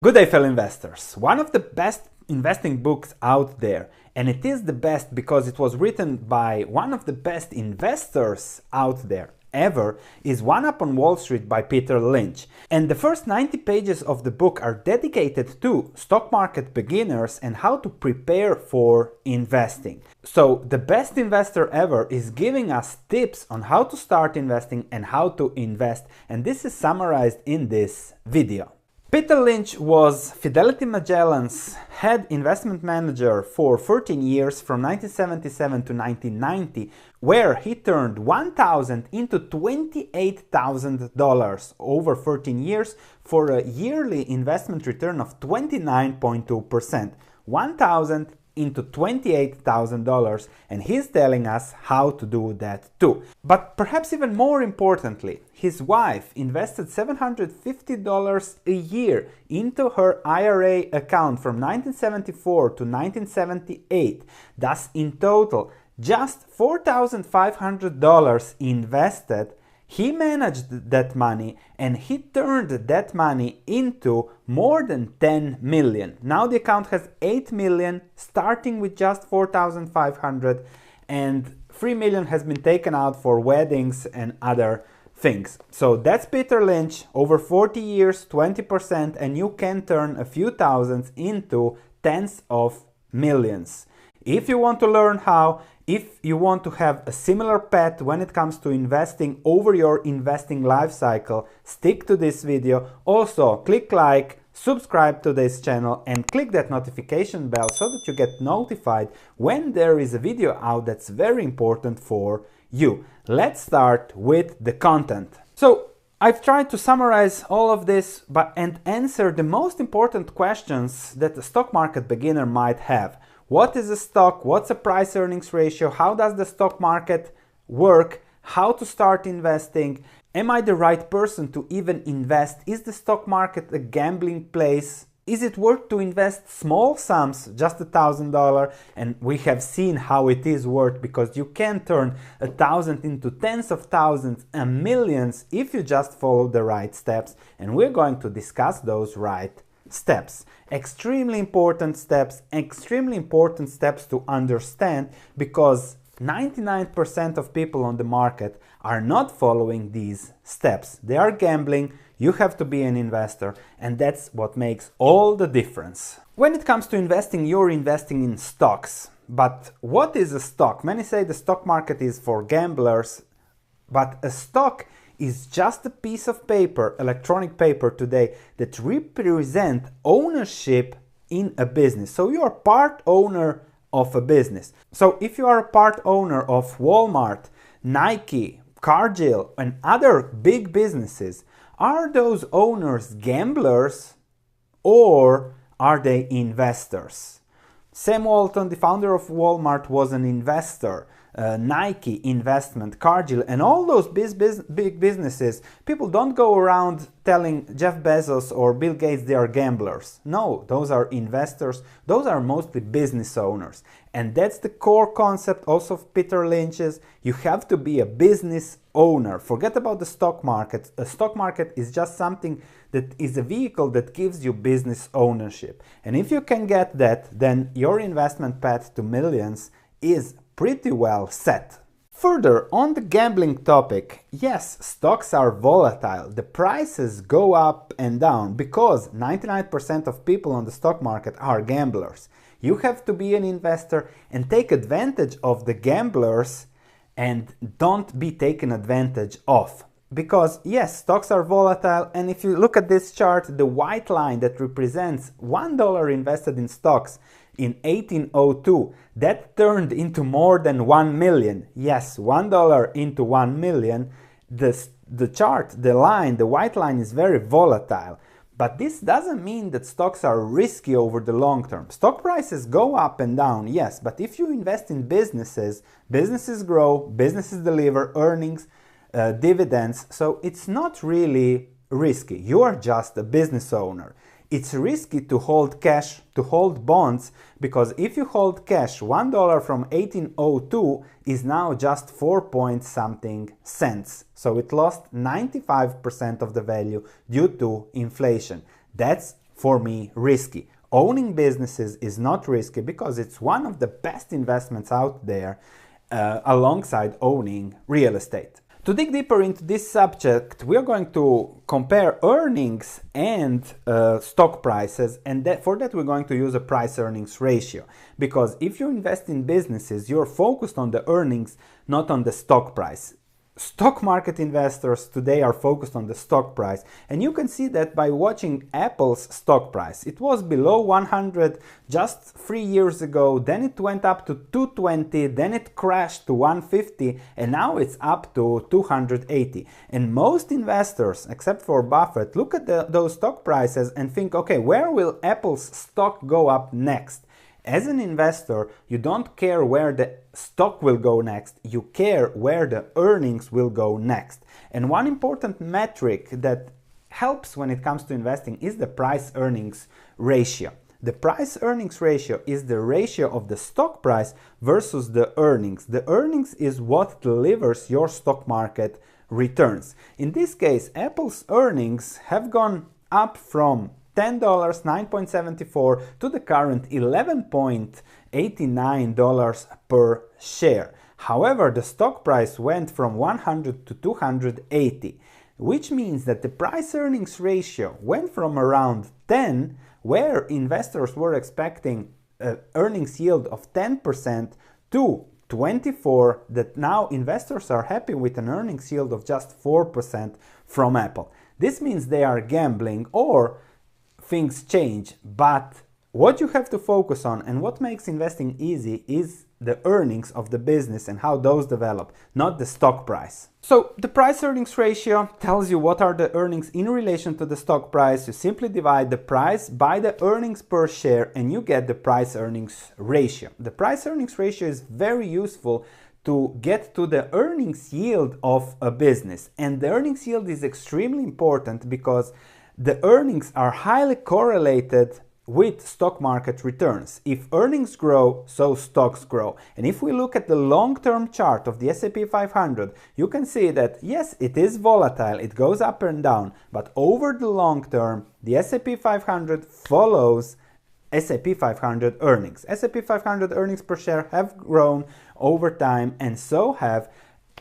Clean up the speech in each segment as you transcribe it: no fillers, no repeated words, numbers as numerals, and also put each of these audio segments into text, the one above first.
Good day, fellow investors. One of the best investing books out there, and it is the best because it was written by one of the best investors out there ever, is One Up on Wall Street by Peter Lynch. And the first 90 pages of the book are dedicated to stock market beginners and how to prepare for investing. So the best investor ever is giving us tips on how to start investing and how to invest, and this is summarized in this video. Peter Lynch was Fidelity Magellan's head investment manager for 13 years from 1977 to 1990, where he turned $1,000 into $28,000 over 13 years for a yearly investment return of 29.2%. $1,000 into $28,000, and he's telling us how to do that too. But perhaps even more importantly, his wife invested $750 a year into her IRA account from 1974 to 1978. Thus, in total, just $4,500 invested. He managed that money and he turned that money into more than 10 million. Now the account has 8 million, starting with just 4,500, and 3 million has been taken out for weddings and other things. So that's Peter Lynch, over 40 years, 20%, and you can turn a few thousands into tens of millions. If you want to learn how, if you want to have a similar path when it comes to investing over your investing life cycle, stick to this video. Also, click like, subscribe to this channel, and click that notification bell so that you get notified when there is a video out that's very important for you. Let's start with the content. So, I've tried to summarize all of this and answer the most important questions that a stock market beginner might have. What is a stock? What's a price earnings ratio? How does the stock market work? How to start investing? Am I the right person to even invest? Is the stock market a gambling place? Is it worth to invest small sums, just $1,000? And we have seen how it is worth, because you can turn 1,000 into tens of thousands and millions if you just follow the right steps. And we're going to discuss those right steps. Extremely important steps to understand, because 99% of people on the market are not following these steps. They are gambling. You have to be an investor, and that's what makes all the difference. When it comes to investing, you're investing in stocks. But what is a stock? Many say the stock market is for gamblers, but a stock is just a piece of paper, electronic paper today, that represent ownership in a business. So you are part owner of a business. So if you are a part owner of Walmart, Nike, Cargill, and other big businesses, are those owners gamblers or are they investors? Sam Walton, the founder of Walmart, was an investor. Nike, investment, Cargill, and all those big businesses, people don't go around telling Jeff Bezos or Bill Gates they are gamblers. No, those are investors. Those are mostly business owners. And that's the core concept also of Peter Lynch's. You have to be a business owner. Forget about the stock market. A stock market is just something that is a vehicle that gives you business ownership. And if you can get that, then your investment path to millions is pretty well set. Further, on the gambling topic, yes, stocks are volatile. The prices go up and down because 99% of people on the stock market are gamblers. You have to be an investor and take advantage of the gamblers and don't be taken advantage of. Because yes, stocks are volatile, and if you look at this chart, the white line that represents $1 invested in stocks in 1802, that turned into more than 1 million. Yes, $1 into 1 million. The chart, the line, the white line is very volatile. But this doesn't mean that stocks are risky over the long term. Stock prices go up and down, yes, but if you invest in businesses, businesses grow, businesses deliver earnings, dividends, so it's not really risky. You are just a business owner. It's risky to hold cash, to hold bonds, because if you hold cash, $1 from 1802 is now just 4 point something cents. So it lost 95% of the value due to inflation. That's for me risky. Owning businesses is not risky because it's one of the best investments out there, alongside owning real estate. To dig deeper into this subject, we are going to compare earnings and stock prices, and for that we're going to use a price-earnings ratio. Because if you invest in businesses, you're focused on the earnings, not on the stock price. Stock market investors today are focused on the stock price, and you can see that by watching Apple's stock price. It was below 100 just 3 years ago, then it went up to 220, then it crashed to 150, and now it's up to 280. And most investors, except for Buffett, look at those stock prices and think, okay, where will Apple's stock go up next? As an investor, you don't care where the stock will go next, you care where the earnings will go next. And one important metric that helps when it comes to investing is the price-earnings ratio. The price-earnings ratio is the ratio of the stock price versus the earnings. The earnings is what delivers your stock market returns. In this case, Apple's earnings have gone up from $10, 9.74 to the current $11.89 per share. However, the stock price went from 100 to 280, which means that the price-earnings ratio went from around 10, where investors were expecting an earnings yield of 10%, to 24, that now investors are happy with an earnings yield of just 4% from Apple. This means they are gambling, or things change, but what you have to focus on and what makes investing easy is the earnings of the business and how those develop, not the stock price. So the price-earnings ratio tells you what are the earnings in relation to the stock price. You simply divide the price by the earnings per share and you get the price-earnings ratio. The price-earnings ratio is very useful to get to the earnings yield of a business, and the earnings yield is extremely important because the earnings are highly correlated with stock market returns. If earnings grow, so stocks grow. And if we look at the long-term chart of the S&P 500, you can see that yes, it is volatile, it goes up and down, but over the long term, the S&P 500 follows S&P 500 earnings. S&P 500 earnings per share have grown over time, and so have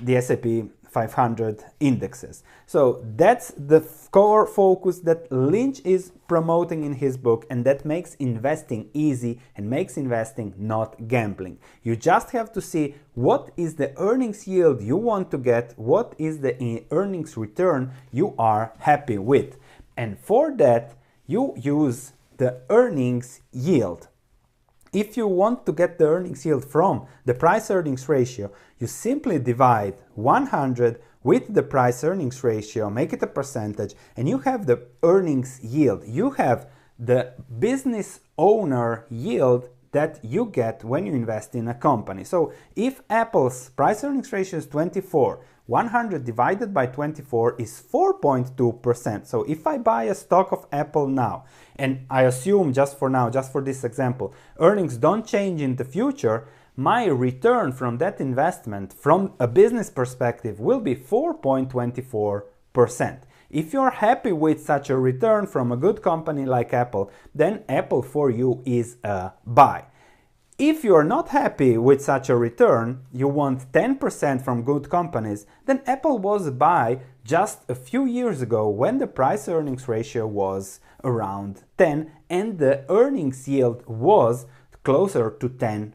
the S&P 500 indexes. So that's the core focus that Lynch is promoting in his book, and that makes investing easy and makes investing not gambling. You just have to see what is the earnings yield you want to get, what is the earnings return you are happy with. And for that, you use the earnings yield. If you want to get the earnings yield from the price-earnings ratio, you simply divide 100 with the price-earnings ratio, make it a percentage, and you have the earnings yield. You have the business owner yield that you get when you invest in a company. So if Apple's price-earnings ratio is 24, 100 divided by 24 is 4.2%. So if I buy a stock of Apple now, and I assume just for now, just for this example, earnings don't change in the future, my return from that investment from a business perspective will be 4.24%. If you're happy with such a return from a good company like Apple, then Apple for you is a buy. If you're not happy with such a return, you want 10% from good companies, then Apple was a buy just a few years ago when the price-earnings ratio was around 10 and the earnings yield was closer to 10%.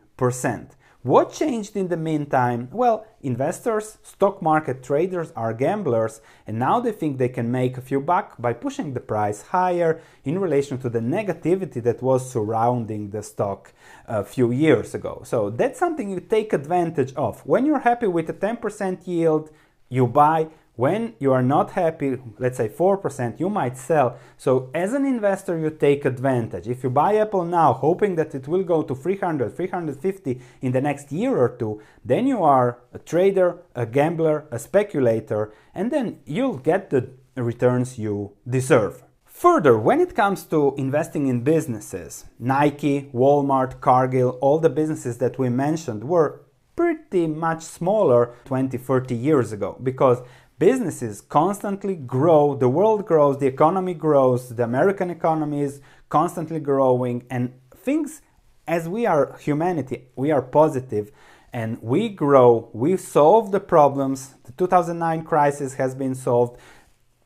What changed in the meantime? Well, investors, stock market traders are gamblers, and now they think they can make a few bucks by pushing the price higher in relation to the negativity that was surrounding the stock a few years ago. So that's something you take advantage of. When you're happy with a 10% yield, you buy. When you are not happy, let's say 4%, you might sell. So as an investor, you take advantage. If you buy Apple now, hoping that it will go to 300, 350 in the next year or two, then you are a trader, a gambler, a speculator, and then you'll get the returns you deserve. Further, when it comes to investing in businesses, Nike, Walmart, Cargill, all the businesses that we mentioned were pretty much smaller 20, 30 years ago, because businesses constantly grow, the world grows, the economy grows, the American economy is constantly growing, and things, as we are humanity, we are positive and we grow, we solve the problems. The 2009 crisis has been solved.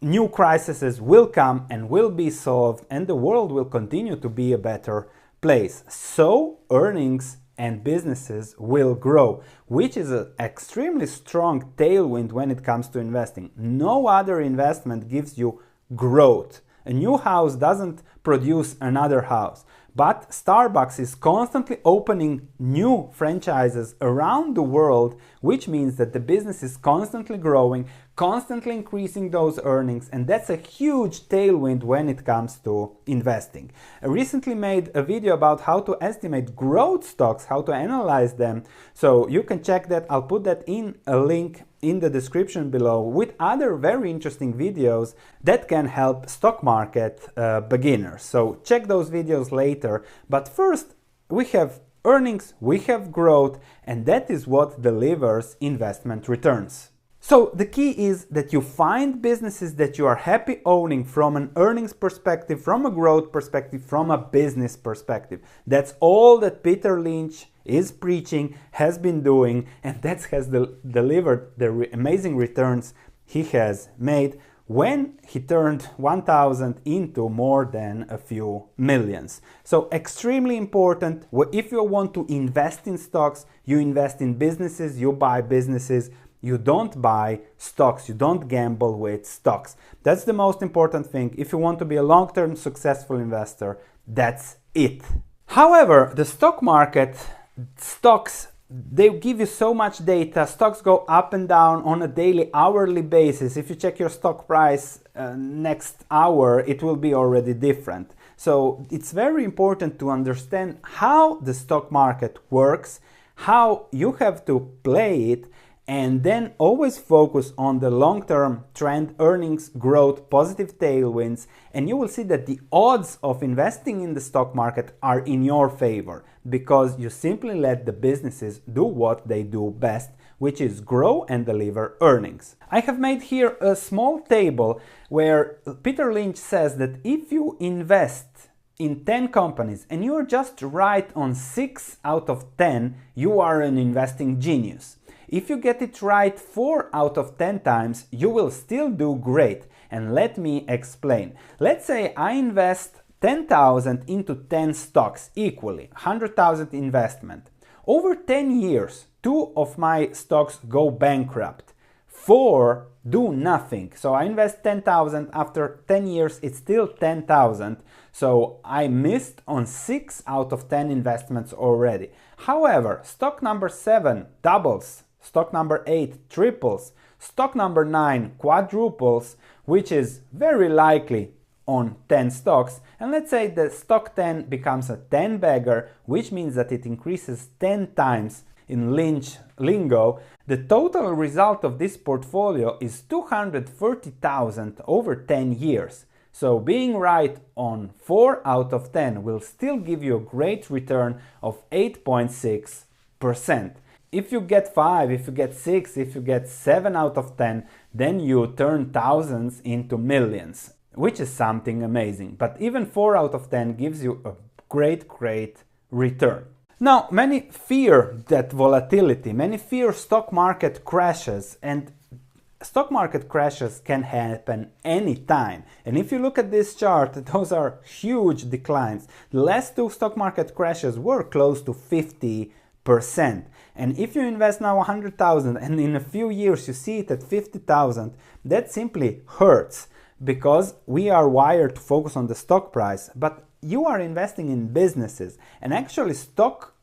New crises will come and will be solved, and the world will continue to be a better place. So earnings and businesses will grow, which is an extremely strong tailwind when it comes to investing. No other investment gives you growth. A new house doesn't produce another house, but Starbucks is constantly opening new franchises around the world, which means that the business is constantly growing, constantly increasing those earnings, and that's a huge tailwind when it comes to investing. I recently made a video about how to estimate growth stocks, how to analyze them, so you can check that. I'll put that in a link in the description below with other very interesting videos that can help stock market beginners. So check those videos later, but first we have earnings, we have growth, and that is what delivers investment returns. So the key is that you find businesses that you are happy owning from an earnings perspective, from a growth perspective, from a business perspective. That's all that Peter Lynch is preaching, has been doing, and that has delivered the amazing returns he has made when he turned 1,000 into more than a few millions. So extremely important. If you want to invest in stocks, you invest in businesses, you buy businesses. You don't buy stocks, you don't gamble with stocks. That's the most important thing. If you want to be a long-term successful investor, that's it. However, the stock market, stocks, they give you so much data. Stocks go up and down on a daily, hourly basis. If you check your stock price next hour, it will be already different. So it's very important to understand how the stock market works, how you have to play it, and then always focus on the long-term trend, earnings, growth, positive tailwinds, and you will see that the odds of investing in the stock market are in your favor because you simply let the businesses do what they do best, which is grow and deliver earnings. I have made here a small table where Peter Lynch says that if you invest in 10 companies and you are just right on 6 out of 10, you are an investing genius. If you get it right 4 out of 10 times, you will still do great. And let me explain. Let's say I invest 10,000 into 10 stocks equally, 100,000 investment. Over 10 years, 2 of my stocks go bankrupt. 4 do nothing. So I invest 10,000, after 10 years it's still 10,000. So I missed on 6 out of 10 investments already. However, stock number 7 doubles. Stock number 8 triples, stock number 9 quadruples, which is very likely on 10 stocks. And let's say the stock 10 becomes a 10 bagger, which means that it increases 10 times in Lynch lingo. The total result of this portfolio is 230,000 over 10 years. So being right on 4 out of 10 will still give you a great return of 8.6%. If you get 5, if you get 6, if you get 7 out of 10, then you turn thousands into millions, which is something amazing. But even 4 out of 10 gives you a great return. Now, many fear that volatility, many fear stock market crashes, and stock market crashes can happen anytime. And if you look at this chart, those are huge declines. The last 2 stock market crashes were close to 50%. And if you invest now 100,000 and in a few years you see it at 50,000, that simply hurts because we are wired to focus on the stock price, but you are investing in businesses, and actually stock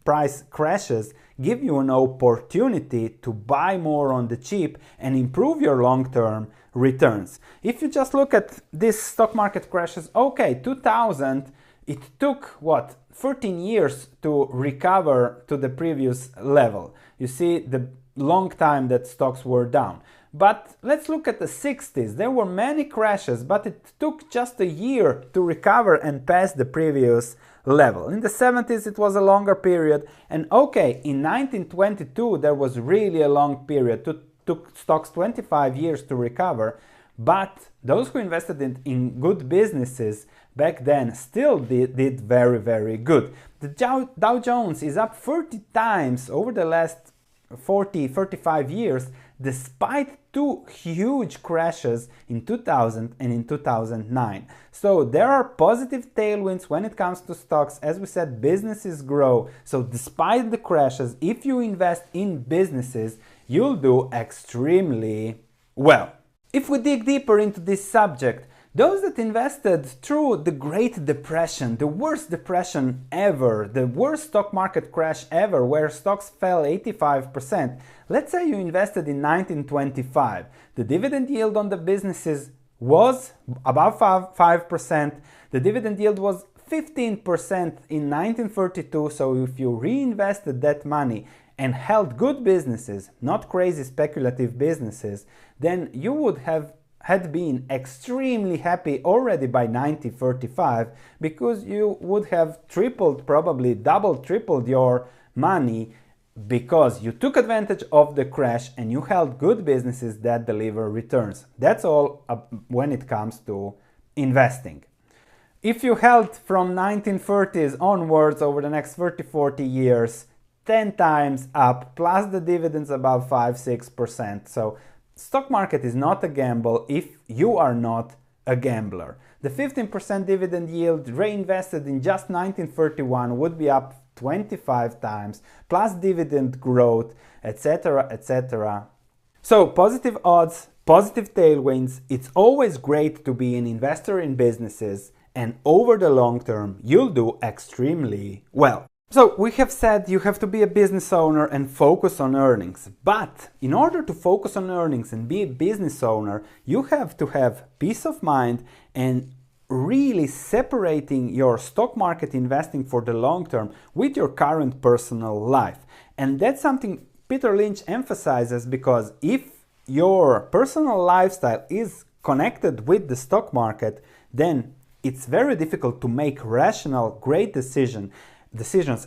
price crashes give you an opportunity to buy more on the cheap and improve your long-term returns. If you just look at this stock market crashes, okay, 2000, it took what, 13 years to recover to the previous level. You see the long time that stocks were down. But let's look at the 60s. There were many crashes, but it took just a year to recover and pass the previous level. In the 70s it was a longer period, and okay, in 1922 there was really a long period. It took stocks 25 years to recover, but those who invested in good businesses back then still did very, very good. The Dow Jones is up 30 times over the last 35 years, despite two huge crashes in 2000 and in 2009. So there are positive tailwinds when it comes to stocks. As we said, businesses grow. So despite the crashes, if you invest in businesses, you'll do extremely well. If we dig deeper into this subject, those that invested through the Great Depression, the worst depression ever, the worst stock market crash ever, where stocks fell 85%, let's say you invested in 1925. The dividend yield on the businesses was above 5%. The dividend yield was 15% in 1932, so if you reinvested that money and held good businesses, not crazy speculative businesses, then you would have had been extremely happy already by 1935, because you would have tripled, probably doubled, tripled your money, because you took advantage of the crash and you held good businesses that deliver returns. That's all when it comes to investing. If you held from 1930s onwards over the next 30-40 years, 10 times up, plus the dividends above 5-6%. So stock market is not a gamble if you are not a gambler. The 15% dividend yield reinvested in just 1931 would be up 25 times, plus dividend growth, etc., etc. So positive odds, positive tailwinds. It's always great to be an investor in businesses, and over the long term, you'll do extremely well. So we have said you have to be a business owner and focus on earnings. But in order to focus on earnings and be a business owner, you have to have peace of mind and really separating your stock market investing for the long term with your current personal life. And that's something Peter Lynch emphasizes, because if your personal lifestyle is connected with the stock market, then it's very difficult to make rational, great decisions,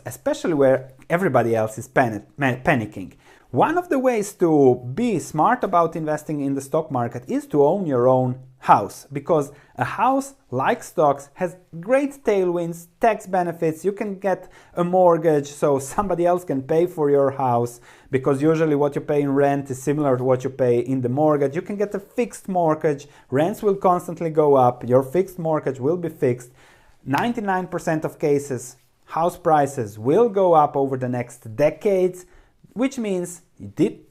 especially where everybody else is panicking. One of the ways to be smart about investing in the stock market is to own your own house, because a house, like stocks, has great tailwinds, tax benefits. You can get a mortgage, so somebody else can pay for your house, because usually what you pay in rent is similar to what you pay in the mortgage. You can get a fixed mortgage. Rents will constantly go up. Your fixed mortgage will be fixed. 99% of cases, house prices will go up over the next decades, which means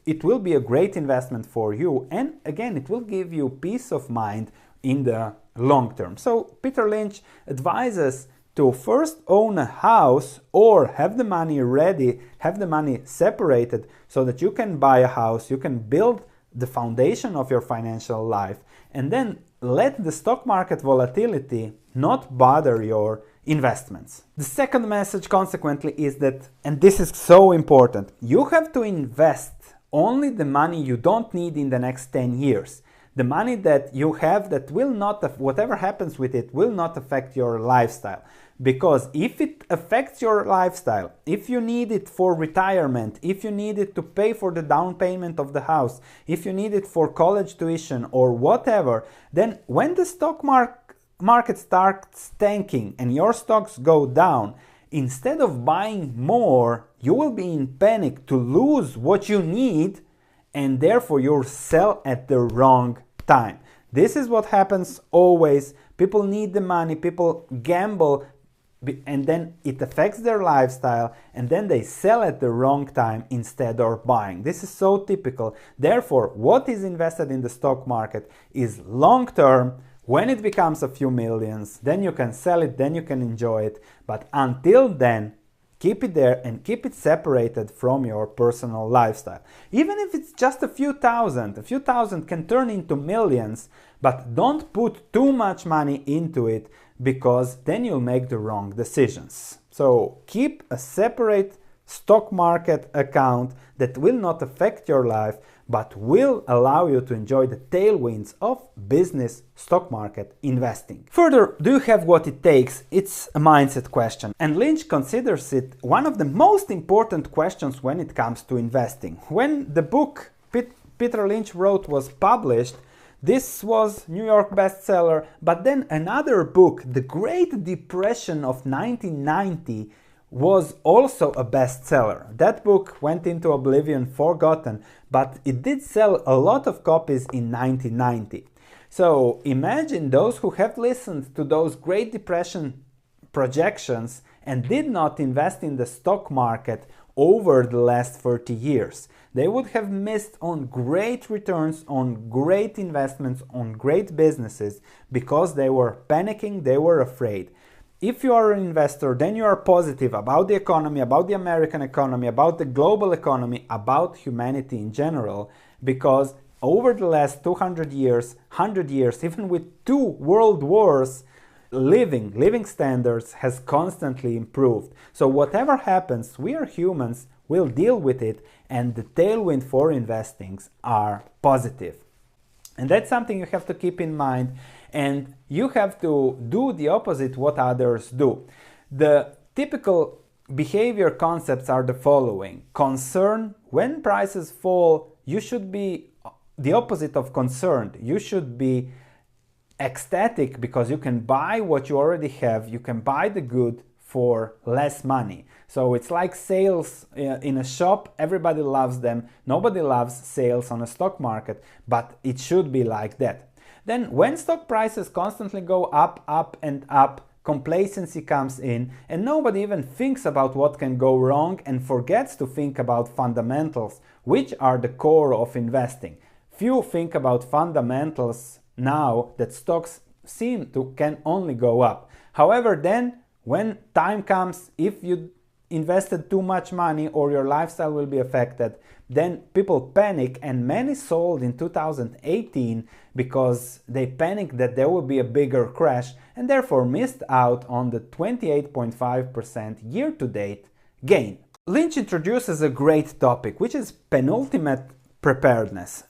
it will be a great investment for you. And again, it will give you peace of mind in the long term. So Peter Lynch advises to first own a house, or have the money ready, have the money separated, so that you can buy a house, you can build the foundation of your financial life, and then let the stock market volatility not bother your investments. The second message, consequently, is that, and this is so important, you have to invest only the money you don't need in the next 10 years. The money that you have that will not, whatever happens with it, will not affect your lifestyle. Because if it affects your lifestyle, if you need it for retirement, if you need it to pay for the down payment of the house, if you need it for college tuition or whatever, then when the stock market starts tanking and your stocks go down, instead of buying more, you will be in panic to lose what you need, and therefore you'll sell at the wrong time. This is what happens always. People need the money, people gamble, and then it affects their lifestyle, and then they sell at the wrong time instead of buying. This is so typical. Therefore, what is invested in the stock market is long term. When it becomes a few millions, then you can sell it, then you can enjoy it. But until then, keep it there and keep it separated from your personal lifestyle. Even if it's just a few thousand can turn into millions, but don't put too much money into it, because then you'll make the wrong decisions. So keep a separate stock market account that will not affect your life, but will allow you to enjoy the tailwinds of business stock market investing. Further, do you have what it takes? It's a mindset question, and Lynch considers it one of the most important questions when it comes to investing. When the book Peter Lynch wrote was published, This was New York bestseller, but then another book, The Great Depression of 1990, was also a bestseller. That book went into oblivion, forgotten, but it did sell a lot of copies in 1990. So imagine those who have listened to those Great Depression projections and did not invest in the stock market over the last 30 years. They would have missed on great returns, on great investments, on great businesses because they were panicking, they were afraid. If you are an investor, then you are positive about the economy, about the American economy, about the global economy, about humanity in general, because over the last 200 years, 100 years, even with 2 world wars, living standards has constantly improved. So whatever happens, we are humans, we'll deal with it, and the tailwind for investings are positive. And that's something you have to keep in mind, and you have to do the opposite what others do. The typical behavior concepts are the following. Concern: when prices fall, you should be the opposite of concerned. You should be ecstatic because you can buy what you already have, you can buy the good for less money. So it's like sales in a shop, everybody loves them, nobody loves sales on a stock market, but it should be like that. Then when stock prices constantly go up, up and up, complacency comes in and nobody even thinks about what can go wrong and forgets to think about fundamentals, which are the core of investing. Few think about fundamentals now that stocks can only go up. However, then when time comes, if you invested too much money or your lifestyle will be affected, then people panic, and many sold in 2018 because they panicked that there will be a bigger crash and therefore missed out on the 28.5% year-to-date gain. Lynch introduces a great topic, which is penultimate preparedness.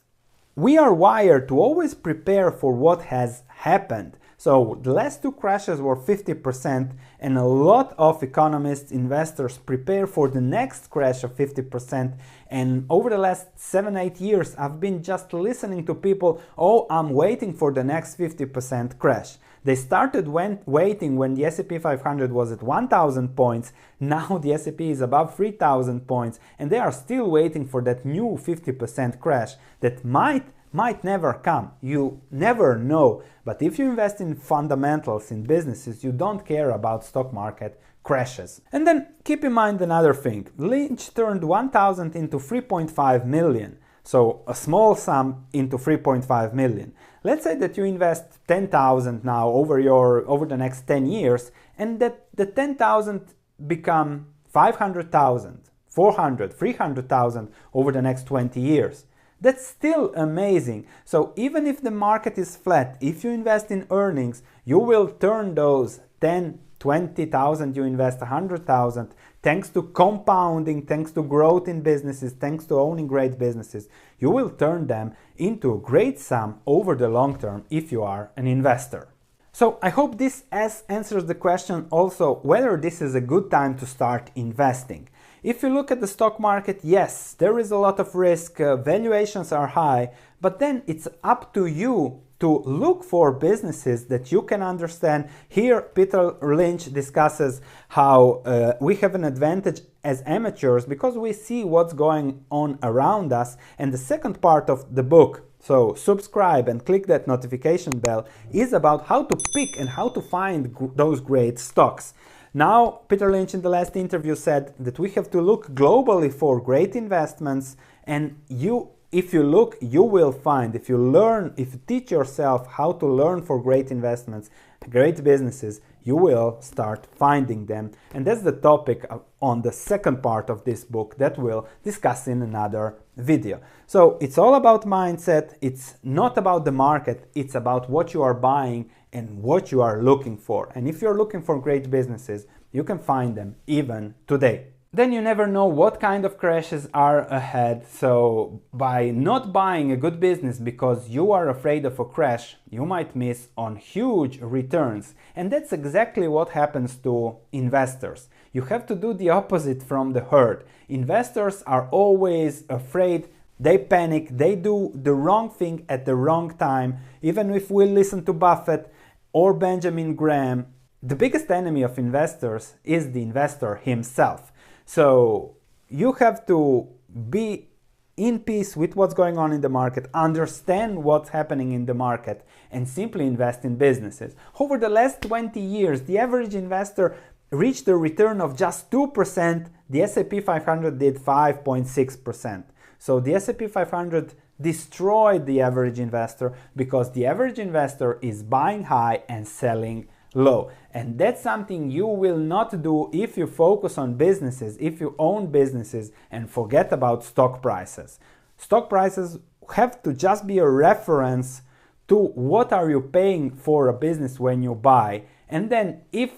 We are wired to always prepare for what has happened. So the last 2 crashes were 50%, and a lot of economists, investors prepare for the next crash of 50%. And over the last 7-8 years, I've been just listening to people, oh, I'm waiting for the next 50% crash. They started waiting when the S&P 500 was at 1,000 points. Now the S&P is above 3,000 points, and they are still waiting for that new 50% crash that might never come. You never know. But if you invest in fundamentals, in businesses, you don't care about stock market crashes. And then keep in mind another thing. Lynch turned 1,000 into 3.5 million. So a small sum into 3.5 million. Let's say that you invest 10,000 now over the next 10 years, and that the 10,000 become 500,000, 400, 300,000 over the next 20 years. That's still amazing. So even if the market is flat, if you invest in earnings, you will turn those 10, 20,000 you invest 100,000, thanks to compounding, thanks to growth in businesses, thanks to owning great businesses, you will turn them into a great sum over the long term if you are an investor. So I hope this answers the question also whether this is a good time to start investing. If you look at the stock market, yes, there is a lot of risk, valuations are high, but then it's up to you to look for businesses that you can understand. Here, Peter Lynch discusses how we have an advantage as amateurs because we see what's going on around us. And the second part of the book, so subscribe and click that notification bell, is about how to pick and how to find those great stocks. Now, Peter Lynch in the last interview said that we have to look globally for great investments, and if you look, you will find. If you learn, if you teach yourself how to learn for great investments, great businesses, you will start finding them. And that's the topic on the second part of this book that we'll discuss in another video. So it's all about mindset. It's not about the market. It's about what you are buying and what you are looking for. And if you're looking for great businesses, you can find them even today. Then you never know what kind of crashes are ahead. So by not buying a good business because you are afraid of a crash, you might miss on huge returns. And that's exactly what happens to investors. You have to do the opposite from the herd. Investors are always afraid they panic, they do the wrong thing at the wrong time. Even if we listen to Buffett or Benjamin Graham, the biggest enemy of investors is the investor himself. So you have to be in peace with what's going on in the market, understand what's happening in the market, and simply invest in businesses. Over the last 20 years, the average investor reached a return of just 2%. The S&P 500 did 5.6%. So the S&P 500 destroyed the average investor because the average investor is buying high and selling low. And that's something you will not do if you focus on businesses, if you own businesses and forget about stock prices. Stock prices have to just be a reference to what are you paying for a business when you buy. And then if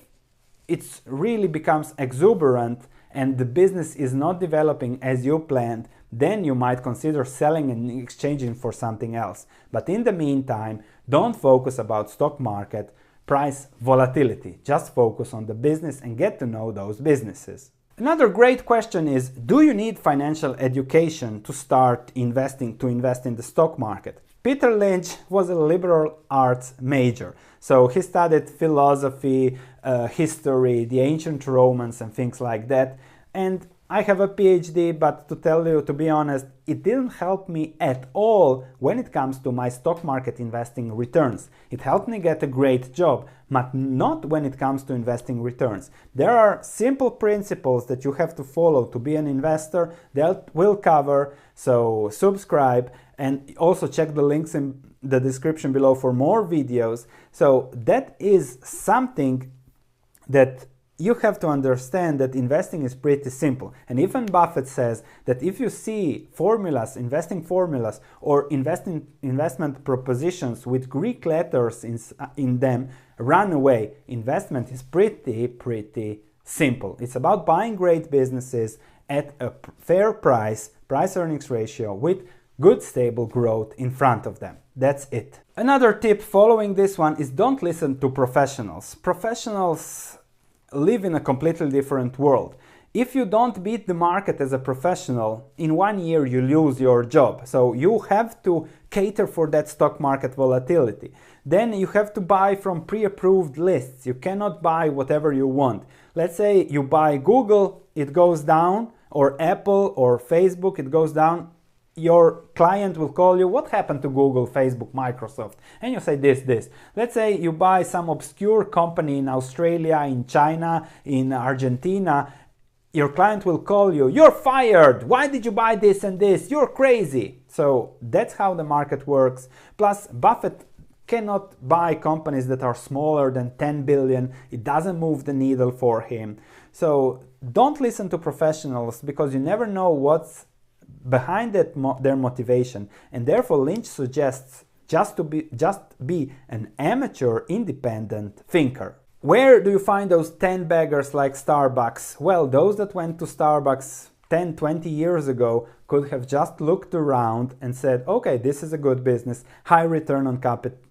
it really becomes exuberant and the business is not developing as you planned, then you might consider selling and exchanging for something else. But in the meantime, don't focus about stock market price volatility. Just focus on the business and get to know those businesses. Another great question is, do you need financial education to start investing, to invest in the stock market? Peter Lynch was a liberal arts major, so he studied philosophy, history, the ancient Romans and things like that. And I have a PhD, but to tell you, to be honest, it didn't help me at all when it comes to my stock market investing returns. It helped me get a great job, but not when it comes to investing returns. There are simple principles that you have to follow to be an investor that will cover, so subscribe and also check the links in the description below for more videos. So that is something that you have to understand, that investing is pretty simple. And even Buffett says that if you see formulas, investing formulas, or investment propositions with Greek letters in them, run away. Investment is pretty simple. It's about buying great businesses at a fair price earnings ratio with good stable growth in front of them. That's it. Another tip following this one is don't listen to professionals. Professionals live in a completely different world. If you don't beat the market as a professional, in 1 year you lose your job. So you have to cater for that stock market volatility. Then you have to buy from pre-approved lists. You cannot buy whatever you want. Let's say you buy Google, it goes down, or Apple or Facebook, it goes down. Your client will call you, what happened to Google, Facebook, Microsoft? And you say this. Let's say you buy some obscure company in Australia, in China, in Argentina. Your client will call you, you're fired. Why did you buy this and this? You're crazy. So that's how the market works. Plus, Buffett cannot buy companies that are smaller than 10 billion. It doesn't move the needle for him. So don't listen to professionals because you never know what's behind their motivation, and therefore Lynch suggests just be an amateur independent thinker. Where do you find those 10 baggers like Starbucks? Well, those that went to Starbucks 10-20 years ago could have just looked around and said, okay, this is a good business, high return on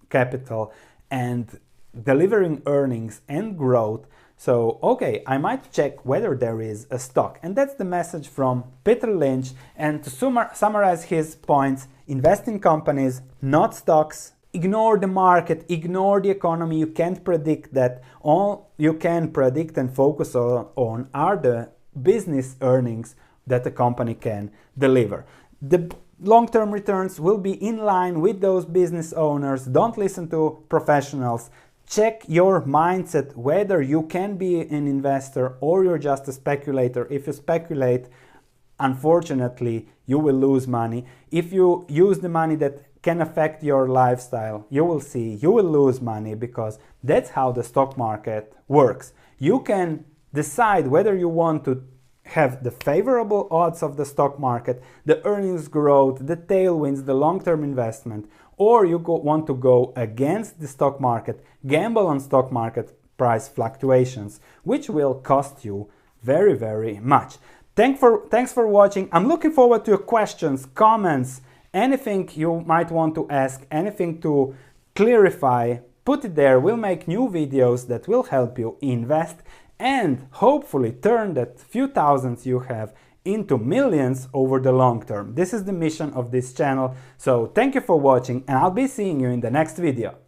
capital and delivering earnings and growth. So, okay, I might check whether there is a stock. And that's the message from Peter Lynch. And to summarize his points, invest in companies, not stocks. Ignore the market, ignore the economy. You can't predict that. All you can predict and focus on are the business earnings that a company can deliver. The long-term returns will be in line with those business owners. Don't listen to professionals. Check your mindset whether you can be an investor or you're just a speculator. If you speculate, unfortunately, you will lose money. If you use the money that can affect your lifestyle, you will lose money because that's how the stock market works. You can decide whether you want to have the favorable odds of the stock market, the earnings growth, the tailwinds, the long-term investment, or you want to go against the stock market, gamble on stock market price fluctuations, which will cost you very much. Thanks for watching. I'm looking forward to your questions, comments, anything you might want to ask, anything to clarify, put it there. We'll make new videos that will help you invest and hopefully turn that few thousands you have into millions over the long term. This is the mission of this channel. So thank you for watching, and I'll be seeing you in the next video.